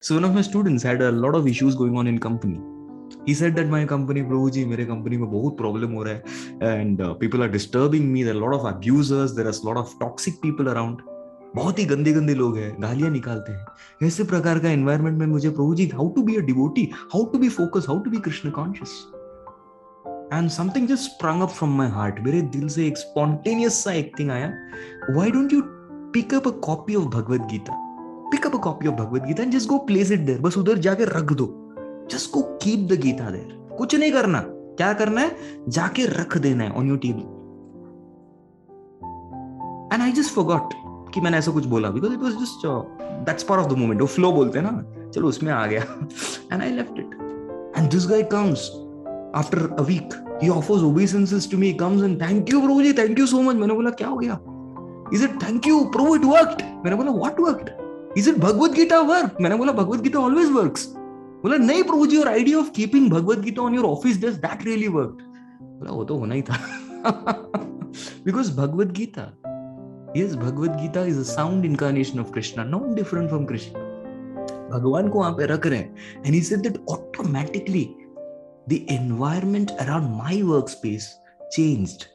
So one of my students had a lot of issues going on in company. He said that my company, Prabhu ji, मेरे company में बहुत problem हो रहा है and people are disturbing me. There are a lot of abusers. There are a lot of toxic people around. बहुत ही गंदे गंदे लोग हैं, गालियां निकालते हैं. ऐसे प्रकार का environment में मुझे प्रभु जी how to be a devotee, how to be focused, how to be Krishna conscious. And something just sprung up from my heart. मेरे दिल से एक spontaneous सा एक thing आया. Why don't you pick up a copy of Bhagavad Gita? Pick up a copy of Bhagavad Gita and just go place it there. बस उधर जाके रख दो. Just go keep the Gita there. कुछ नहीं करना. क्या करना है? जाके रख देना है on your table. And I just forgot कि मैंने ऐसा कुछ बोला because it was just that's part of the moment. वो flow बोलते हैं ना. चलो उसमें आ गया. And I left it. And this guy comes after a week. He offers obeisances to me. He comes and thank you Prabhu ji, thank you so much. मैंने बोला क्या हो गया? He said thank you Prabhu, it worked. मैंने बोला what worked? He said Bhagavad Gita worked. मैंने बोला Bhagavad Gita always works. बोला नहीं प्रभु जी, your idea of keeping Bhagavad Gita on your office desk, that really worked. बोला वो तो होना ही था. Because Bhagavad Gita, yes, Bhagavad Gita is a sound incarnation of Krishna, not different from Krishna. भगवान को वहां पे रख रहे हैं. And he said that automatically the environment around my workspace changed.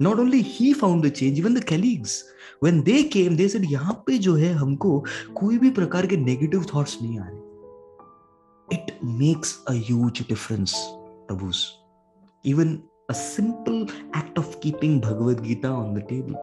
Not only he found the change, even the colleagues. When they came, they said, यहाँ पे जो है हमको कोई भी प्रकार के negative thoughts नहीं आ रहे. It makes a huge difference, Prabhus. Even a simple act of keeping Bhagavad Gita on the table.